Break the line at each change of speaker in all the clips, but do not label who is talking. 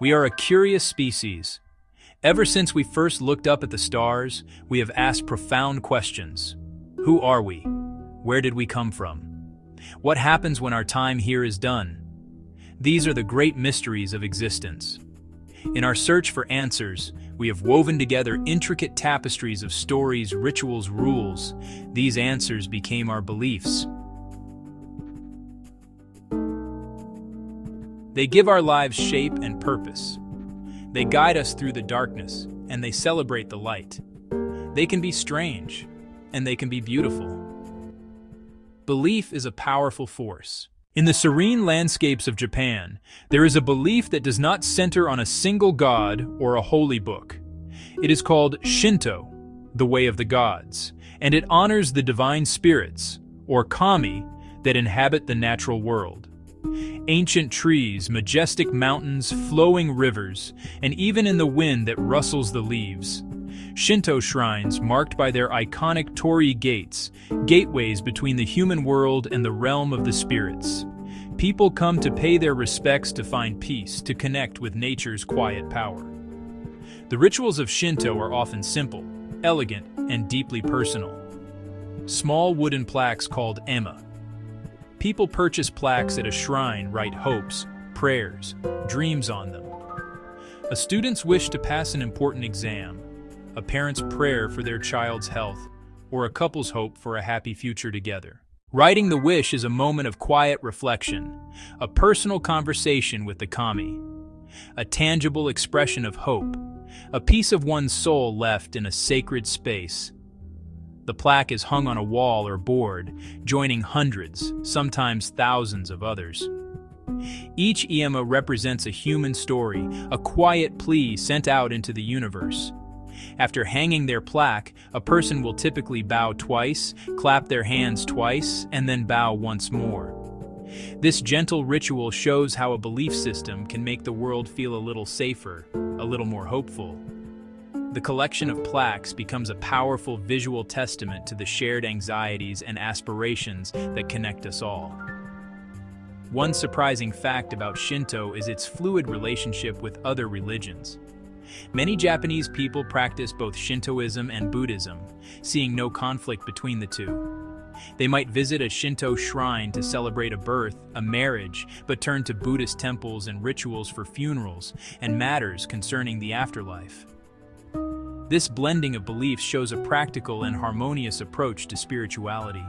We are a curious species. Ever since we first looked up at the stars, we have asked profound questions. Who are we? Where did we come from? What happens when our time here is done? These are the great mysteries of existence. In our search for answers, we have woven together intricate tapestries of stories, rituals, rules. These answers became our beliefs. They give our lives shape and purpose. They guide us through the darkness, and they celebrate the light. They can be strange, and they can be beautiful. Belief is a powerful force. In the serene landscapes of Japan, there is a belief that does not center on a single god or a holy book. It is called Shinto, the way of the gods, and it honors the divine spirits, or kami, that inhabit the natural world. Ancient trees, majestic mountains, flowing rivers, and even in the wind that rustles the leaves. Shinto shrines marked by their iconic torii gates, gateways between the human world and the realm of the spirits. People come to pay their respects to find peace, to connect with nature's quiet power. The rituals of Shinto are often simple, elegant, and deeply personal. Small wooden plaques called ema. People purchase plaques at a shrine, write hopes, prayers, dreams on them. A student's wish to pass an important exam, a parent's prayer for their child's health, or a couple's hope for a happy future together. Writing the wish is a moment of quiet reflection, a personal conversation with the kami, a tangible expression of hope, a piece of one's soul left in a sacred space. The plaque is hung on a wall or board, joining hundreds, sometimes thousands of others. Each ema represents a human story, a quiet plea sent out into the universe. After hanging their plaque, a person will typically bow twice, clap their hands twice, and then bow once more. This gentle ritual shows how a belief system can make the world feel a little safer, a little more hopeful. The collection of plaques becomes a powerful visual testament to the shared anxieties and aspirations that connect us all. One surprising fact about Shinto is its fluid relationship with other religions. Many Japanese people practice both Shintoism and Buddhism, seeing no conflict between the two. They might visit a Shinto shrine to celebrate a birth, a marriage, but turn to Buddhist temples and rituals for funerals and matters concerning the afterlife. This blending of beliefs shows a practical and harmonious approach to spirituality.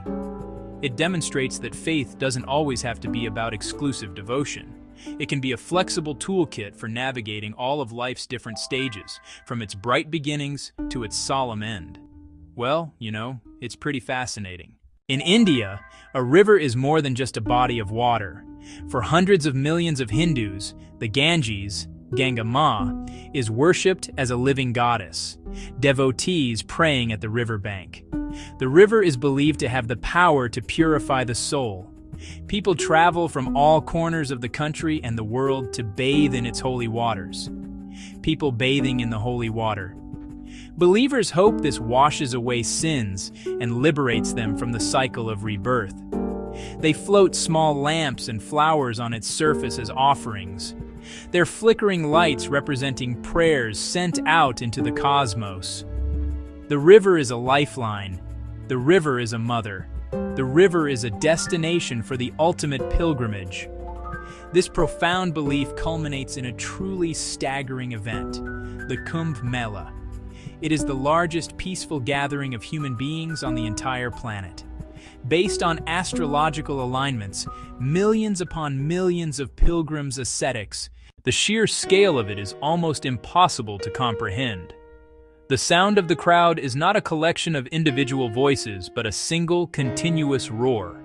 It demonstrates that faith doesn't always have to be about exclusive devotion. It can be a flexible toolkit for navigating all of life's different stages, from its bright beginnings to its solemn end. Well, it's pretty fascinating. In India, a river is more than just a body of water. For hundreds of millions of Hindus, the Ganges, Ganga Ma, is worshipped as a living goddess, devotees praying at the riverbank. The river is believed to have the power to purify the soul. People travel from all corners of the country and the world to bathe in its holy waters. People bathing in the holy water. Believers hope this washes away sins and liberates them from the cycle of rebirth. They float small lamps and flowers on its surface as offerings, their flickering lights representing prayers sent out into the cosmos. The river is a lifeline. The river is a mother. The river is a destination for the ultimate pilgrimage. This profound belief culminates in a truly staggering event, the Kumbh Mela. It is the largest peaceful gathering of human beings on the entire planet. Based on astrological alignments, millions upon millions of pilgrims, ascetics, the sheer scale of it is almost impossible to comprehend. The sound of the crowd is not a collection of individual voices, but a single, continuous roar.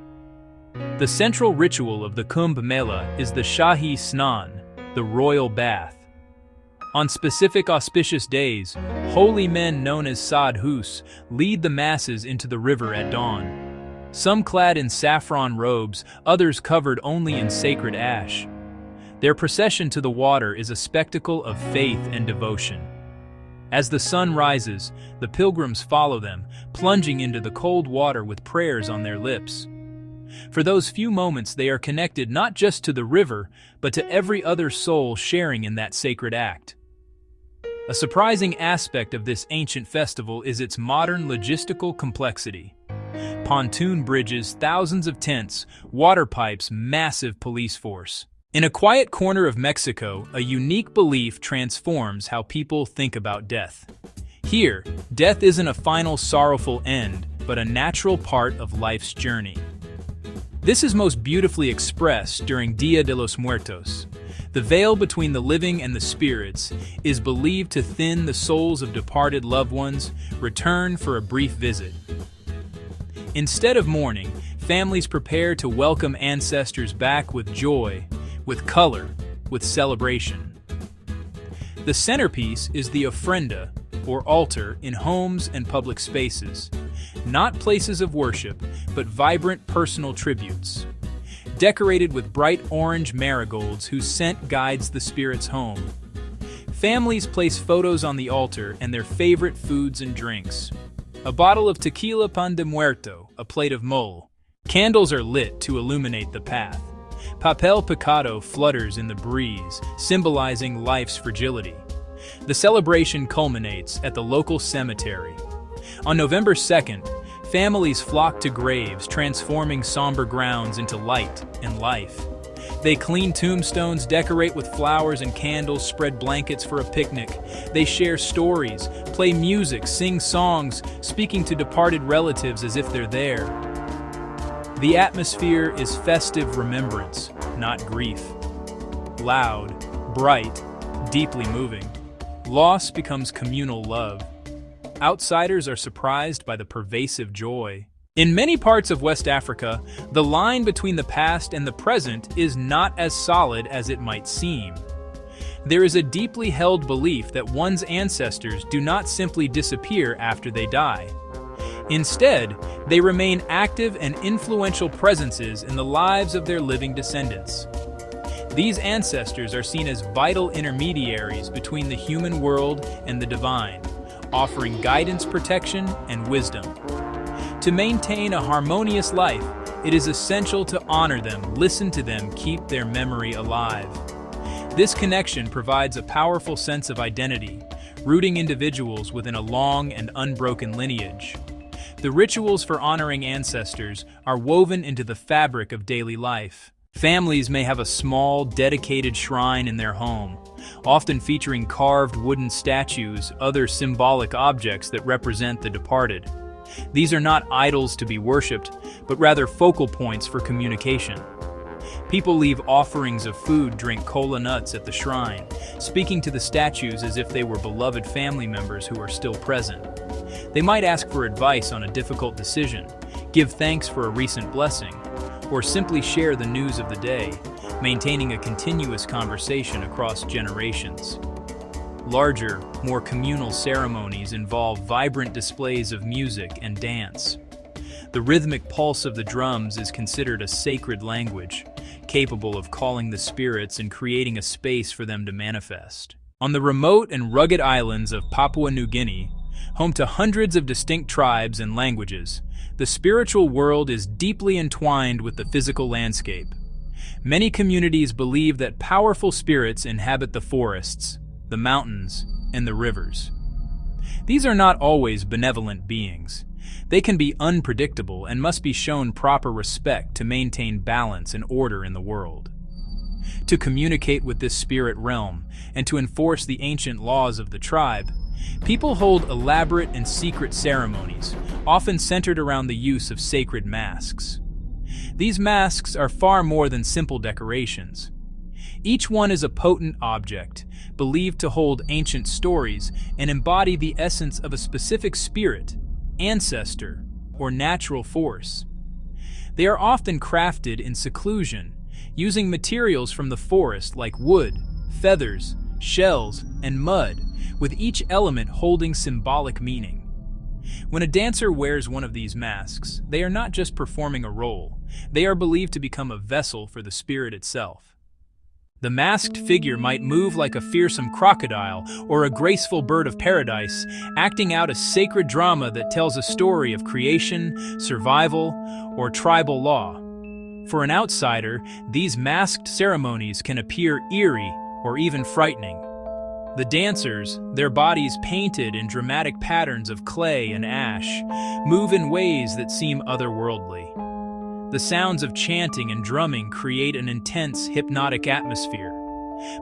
The central ritual of the Kumbh Mela is the Shahi Snan, the royal bath. On specific auspicious days, holy men known as sadhus lead the masses into the river at dawn. Some clad in saffron robes, others covered only in sacred ash. Their procession to the water is a spectacle of faith and devotion. As the sun rises, the pilgrims follow them, plunging into the cold water with prayers on their lips. For those few moments, they are connected not just to the river, but to every other soul sharing in that sacred act. A surprising aspect of this ancient festival is its modern logistical complexity. Pontoon bridges, thousands of tents, water pipes, massive police force. In a quiet corner of Mexico, a unique belief transforms how people think about death. Here, death isn't a final sorrowful end, but a natural part of life's journey. This is most beautifully expressed during Dia de los Muertos. The veil between the living and the spirits is believed to thin the souls of departed loved ones, return for a brief visit. Instead of mourning, families prepare to welcome ancestors back with joy, with color, with celebration. The centerpiece is the ofrenda, or altar, in homes and public spaces. Not places of worship, but vibrant personal tributes. Decorated with bright orange marigolds whose scent guides the spirits home. Families place photos on the altar and their favorite foods and drinks. A bottle of tequila pan de muerto, a plate of mole. Candles are lit to illuminate the path. Papel picado flutters in the breeze, symbolizing life's fragility. The celebration culminates at the local cemetery. On November 2nd, families flock to graves, transforming somber grounds into light and life. They clean tombstones, decorate with flowers and candles, spread blankets for a picnic. They share stories, play music, sing songs, speaking to departed relatives as if they're there. The atmosphere is festive remembrance, not grief. Loud, bright, deeply moving. Loss becomes communal love. Outsiders are surprised by the pervasive joy. In many parts of West Africa, the line between the past and the present is not as solid as it might seem. There is a deeply held belief that one's ancestors do not simply disappear after they die. Instead, they remain active and influential presences in the lives of their living descendants. These ancestors are seen as vital intermediaries between the human world and the divine, offering guidance, protection, and wisdom. To maintain a harmonious life, it is essential to honor them, listen to them, keep their memory alive. This connection provides a powerful sense of identity, rooting individuals within a long and unbroken lineage. The rituals for honoring ancestors are woven into the fabric of daily life. Families may have a small, dedicated shrine in their home, often featuring carved wooden statues, other symbolic objects that represent the departed. These are not idols to be worshipped, but rather focal points for communication. People leave offerings of food, drink cola nuts at the shrine, speaking to the statues as if they were beloved family members who are still present. They might ask for advice on a difficult decision, give thanks for a recent blessing, or simply share the news of the day, maintaining a continuous conversation across generations. Larger, more communal ceremonies involve vibrant displays of music and dance. The rhythmic pulse of the drums is considered a sacred language, capable of calling the spirits and creating a space for them to manifest. On the remote and rugged islands of Papua New Guinea, home to hundreds of distinct tribes and languages, the spiritual world is deeply entwined with the physical landscape. Many communities believe that powerful spirits inhabit the forests, the mountains, and the rivers. These are not always benevolent beings. They can be unpredictable and must be shown proper respect to maintain balance and order in the world. To communicate with this spirit realm and to enforce the ancient laws of the tribe, people hold elaborate and secret ceremonies, often centered around the use of sacred masks. These masks are far more than simple decorations. Each one is a potent object, believed to hold ancient stories and embody the essence of a specific spirit, ancestor, or natural force. They are often crafted in seclusion, using materials from the forest like wood, feathers, shells, and mud, with each element holding symbolic meaning. When a dancer wears one of these masks, they are not just performing a role, they are believed to become a vessel for the spirit itself. The masked figure might move like a fearsome crocodile or a graceful bird of paradise, acting out a sacred drama that tells a story of creation, survival, or tribal law. For an outsider, these masked ceremonies can appear eerie or even frightening. The dancers, their bodies painted in dramatic patterns of clay and ash, move in ways that seem otherworldly. The sounds of chanting and drumming create an intense, hypnotic atmosphere.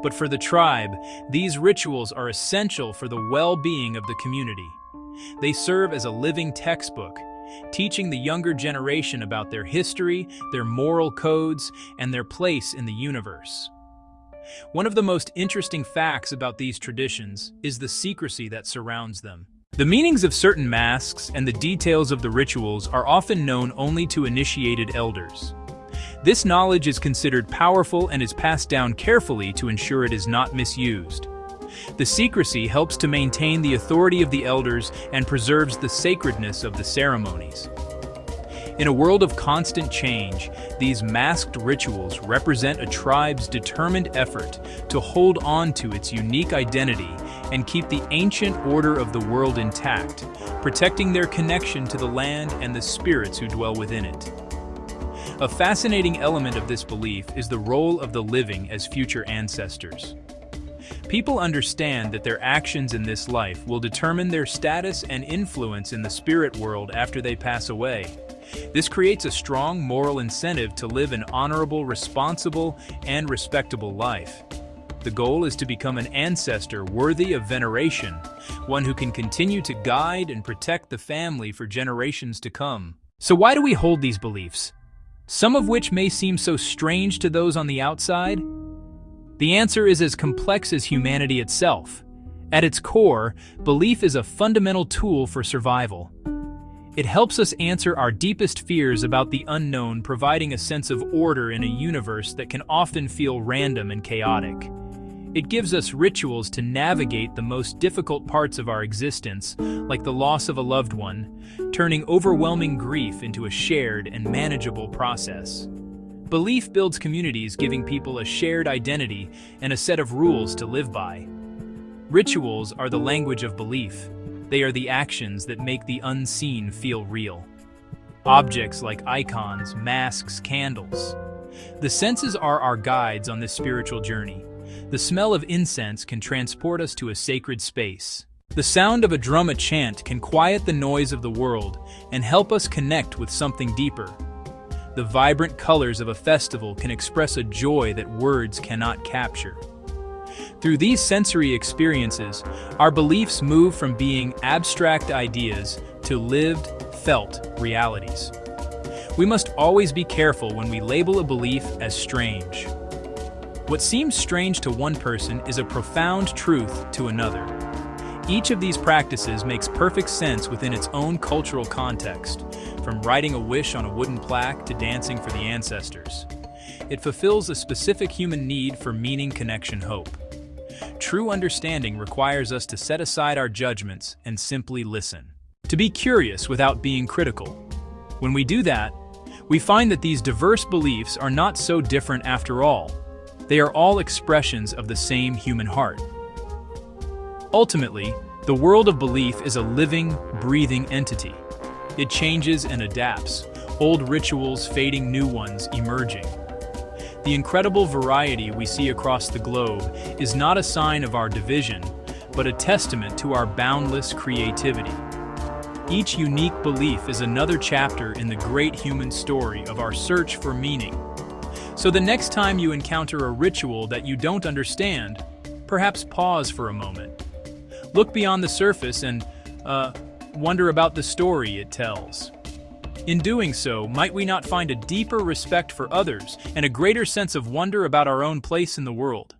But for the tribe, these rituals are essential for the well-being of the community. They serve as a living textbook, teaching the younger generation about their history, their moral codes, and their place in the universe. One of the most interesting facts about these traditions is the secrecy that surrounds them. The meanings of certain masks and the details of the rituals are often known only to initiated elders. This knowledge is considered powerful and is passed down carefully to ensure it is not misused. The secrecy helps to maintain the authority of the elders and preserves the sacredness of the ceremonies. In a world of constant change, these masked rituals represent a tribe's determined effort to hold on to its unique identity and keep the ancient order of the world intact, protecting their connection to the land and the spirits who dwell within it. A fascinating element of this belief is the role of the living as future ancestors. People understand that their actions in this life will determine their status and influence in the spirit world after they pass away. This creates a strong moral incentive to live an honorable, responsible, and respectable life. The goal is to become an ancestor worthy of veneration, one who can continue to guide and protect the family for generations to come. So why do we hold these beliefs, some of which may seem so strange to those on the outside? The answer is as complex as humanity itself. At its core, belief is a fundamental tool for survival. It helps us answer our deepest fears about the unknown, providing a sense of order in a universe that can often feel random and chaotic. It gives us rituals to navigate the most difficult parts of our existence, like the loss of a loved one, turning overwhelming grief into a shared and manageable process. Belief builds communities, giving people a shared identity and a set of rules to live by. Rituals are the language of belief. They are the actions that make the unseen feel real. Objects like icons, masks, candles. The senses are our guides on this spiritual journey. The smell of incense can transport us to a sacred space. The sound of a drum chant can quiet the noise of the world and help us connect with something deeper. The vibrant colors of a festival can express a joy that words cannot capture. Through these sensory experiences, our beliefs move from being abstract ideas to lived, felt realities. We must always be careful when we label a belief as strange. What seems strange to one person is a profound truth to another. Each of these practices makes perfect sense within its own cultural context, from writing a wish on a wooden plaque to dancing for the ancestors. It fulfills a specific human need for meaning, connection, hope. True understanding requires us to set aside our judgments and simply listen. To be curious without being critical. When we do that, we find that these diverse beliefs are not so different after all. They are all expressions of the same human heart. Ultimately, the world of belief is a living, breathing entity. It changes and adapts, old rituals fading, new ones emerging. The incredible variety we see across the globe is not a sign of our division, but a testament to our boundless creativity. Each unique belief is another chapter in the great human story of our search for meaning. So the next time you encounter a ritual that you don't understand, perhaps pause for a moment. Look beyond the surface and wonder about the story it tells. In doing so, might we not find a deeper respect for others and a greater sense of wonder about our own place in the world?